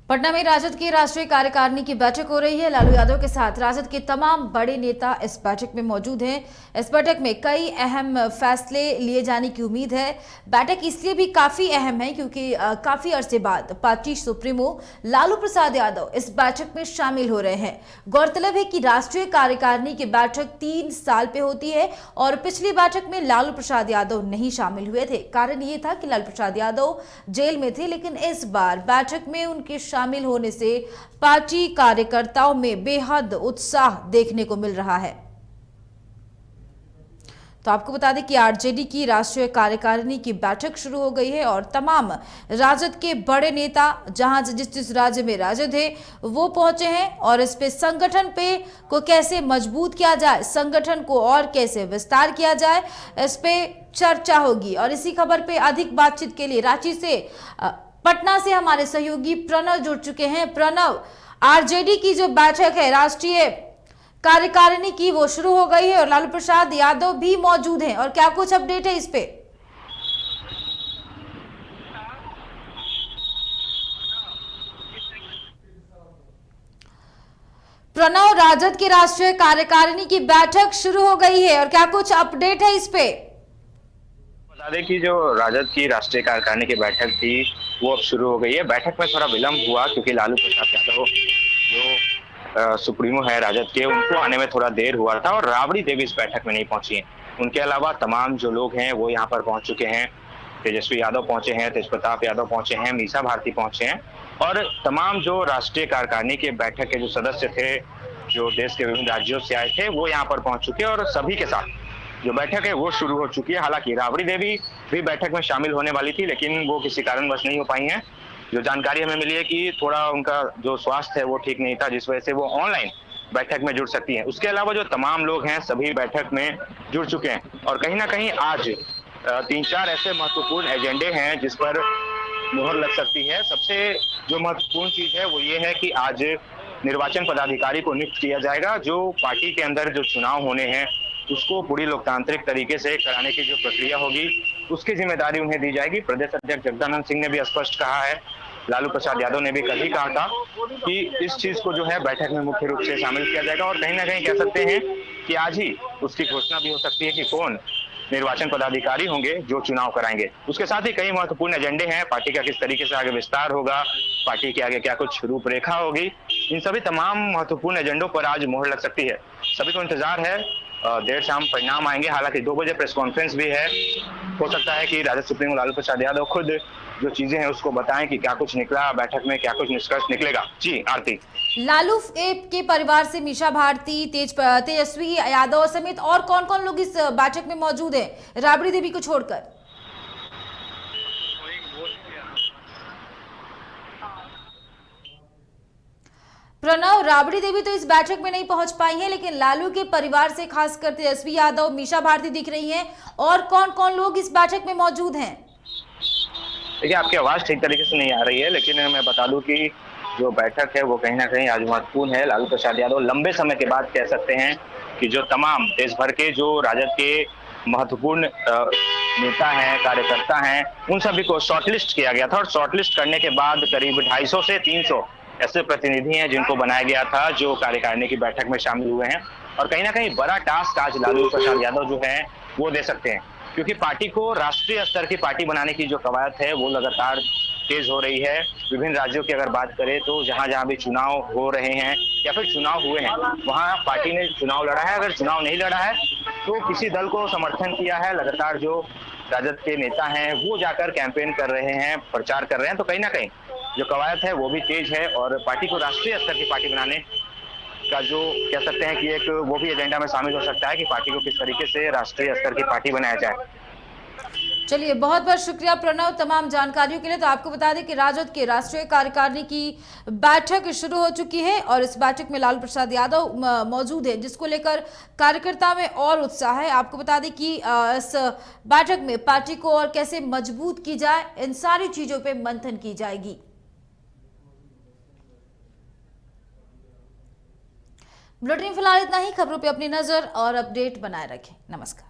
पटना में राजद की राष्ट्रीय कार्यकारिणी की बैठक हो रही है। लालू यादव के साथ राजद के तमाम बड़े नेता इस बैठक में मौजूद हैं। इस बैठक में कई अहम फैसले लिए जाने की उम्मीद है। बैठक इसलिए भी काफी अहम है क्योंकि काफी अरसे बाद पार्टी सुप्रीमो लालू प्रसाद यादव इस बैठक में शामिल हो रहे हैं। गौरतलब है कि राष्ट्रीय कार्यकारिणी की बैठक 3 साल पे होती है और पिछली बैठक में लालू प्रसाद यादव नहीं शामिल हुए थे। कारण ये था कि लालू प्रसाद यादव जेल में थे, लेकिन इस बार बैठक में उनके शामिल होने से पार्टी कार्यकर्ताओं में बेहद उत्साह देखने को मिल रहा है। तो आपको बता दें कि आरजेडी की राष्ट्रीय कार्यकारिणी की बैठक शुरू हो गई है और तमाम राजद के बड़े नेता जहां जिस राज्य में राजद है वो पहुंचे हैं और इस पे संगठन पे को कैसे मजबूत किया जाए, संगठन को और कैसे विस्तार किया जाए, इस पे चर्चा होगी। और इसी खबर पे अधिक बातचीत के लिए रांची से पटना से हमारे सहयोगी प्रणव जुड़ चुके हैं। प्रणव, आरजेडी की जो बैठक है राष्ट्रीय कार्यकारिणी की वो शुरू हो गई है और लालू प्रसाद यादव भी मौजूद हैं, और क्या कुछ अपडेट है इस पे? प्रणव, राजद की राष्ट्रीय कार्यकारिणी की बैठक शुरू हो गई है और क्या कुछ अपडेट है इस पे? बता दें कि जो राजद की राष्ट्रीय कार्यकारिणी की बैठक थी वो अब शुरू हो गई है। बैठक में थोड़ा विलंब हुआ क्योंकि लालू प्रसाद यादव जो सुप्रीमो है राजद के, उनको आने में थोड़ा देर हुआ था और राबड़ी देवी इस बैठक में नहीं पहुंची हैं। उनके अलावा तमाम जो लोग हैं वो यहाँ पर पहुंच चुके हैं। तेजस्वी यादव पहुंचे हैं, तेज प्रताप यादव पहुंचे हैं, मीसा भारती पहुंचे हैं और तमाम जो राष्ट्रीय कार्यकारिणी के बैठक के जो सदस्य थे, जो देश के विभिन्न राज्यों से आए थे, वो यहाँ पर पहुंच चुके हैं और सभी के साथ जो बैठक है वो शुरू हो चुकी है। हालांकि राबड़ी देवी भी बैठक में शामिल होने वाली थी, लेकिन वो किसी कारणवश नहीं हो पाई हैं। जो जानकारी हमें मिली है कि थोड़ा उनका जो स्वास्थ्य है वो ठीक नहीं था, जिस वजह से वो ऑनलाइन बैठक में जुड़ सकती हैं। उसके अलावा जो तमाम लोग हैं सभी बैठक में जुड़ चुके हैं और कहीं ना कहीं आज 3-4 ऐसे महत्वपूर्ण एजेंडे हैं जिस पर मुहर लग सकती है। सबसे जो महत्वपूर्ण चीज है वो ये है कि आज निर्वाचन पदाधिकारी को नियुक्त किया जाएगा। जो पार्टी के अंदर जो चुनाव होने हैं उसको पूरी लोकतांत्रिक तरीके से कराने की जो प्रक्रिया होगी उसकी जिम्मेदारी उन्हें दी जाएगी। प्रदेश अध्यक्ष जगदानंद सिंह ने भी स्पष्ट कहा है, लालू प्रसाद यादव ने भी कल ही कहा था कि इस चीज को जो है बैठक में मुख्य रूप से शामिल किया जाएगा और कहीं ना कहीं कह सकते हैं कि आज ही उसकी घोषणा भी हो सकती है कि कौन निर्वाचन पदाधिकारी होंगे जो चुनाव कराएंगे। उसके साथ ही कई महत्वपूर्ण एजेंडे हैं, पार्टी का किस तरीके से आगे विस्तार होगा, पार्टी के आगे क्या कुछ रूपरेखा होगी, इन सभी तमाम महत्वपूर्ण एजेंडों पर आज मोहर लग सकती है। सभी को इंतजार है, देर शाम परिणाम आएंगे। हालांकि 2 बजे प्रेस कॉन्फ्रेंस भी है। हो सकता है कि राजद सुप्रीमो लालू प्रसाद यादव खुद जो चीजें हैं उसको बताएं कि क्या कुछ निकला बैठक में, क्या कुछ निष्कर्ष निकलेगा। जी आरती। लालू के परिवार से मीसा भारती, तेजस्वी यादव समेत और कौन कौन लोग इस बैठक में मौजूद हैं, राबड़ी देवी को छोड़कर? प्रणव, राबड़ी देवी तो इस बैठक में नहीं पहुंच पाई हैं, लेकिन लालू के परिवार से खासकर तेजस्वी यादव, मीसा भारती दिख रही हैं। और कौन कौन लोग इस बैठक में मौजूद हैं? देखिए, आपकी आवाज ठीक तरीके से नहीं आ रही है, लेकिन मैं बता दूं कि जो बैठक है वो कहीं ना कहीं आज महत्वपूर्ण है। लालू प्रसाद यादव लंबे समय के बाद कह सकते हैं कि जो तमाम देश भर के जो राजद के महत्वपूर्ण नेता हैं, कार्यकर्ता हैं, उन सभी को शॉर्टलिस्ट किया गया था और शॉर्टलिस्ट करने के बाद करीब 250 से 300 ऐसे प्रतिनिधि हैं जिनको बनाया गया था जो कार्यकारिणी की बैठक में शामिल हुए हैं। और कहीं ना कहीं बड़ा टास्क आज लालू प्रसाद यादव जो है वो दे सकते हैं, क्योंकि पार्टी को राष्ट्रीय स्तर की पार्टी बनाने की जो कवायद है वो लगातार तेज हो रही है। विभिन्न राज्यों की अगर बात करें तो जहां जहां भी चुनाव हो रहे हैं या फिर चुनाव हुए हैं वहां पार्टी ने चुनाव लड़ा है। अगर चुनाव नहीं लड़ा है तो किसी दल को समर्थन किया है। लगातार जो राजद के नेता हैं वो जाकर कैंपेन कर रहे हैं, प्रचार कर रहे हैं। तो कहीं ना कहीं जो कवायद है वो भी तेज है और पार्टी को राष्ट्रीय स्तर की पार्टी बनाने का जो कह सकते हैं कि एक वो भी एजेंडा में शामिल हो सकता है कि पार्टी को किस तरीके से राष्ट्रीय स्तर की पार्टी बनाया जाए। चलिए, बहुत बहुत शुक्रिया प्रणव तमाम जानकारियों के लिए। तो आपको बता दें कि राजद के राष्ट्रीय कार्यकारिणी की बैठक शुरू हो चुकी है और इस बैठक में लालू प्रसाद यादव मौजूद है, जिसको लेकर कार्यकर्ता में और उत्साह है। आपको बता दें कि इस बैठक में पार्टी को और कैसे मजबूत की जाए, इन सारी चीजों पर मंथन की जाएगी। बुलेटिन फिलहाल इतना ही। खबरों पर अपनी नजर और अपडेट बनाए रखें। नमस्कार।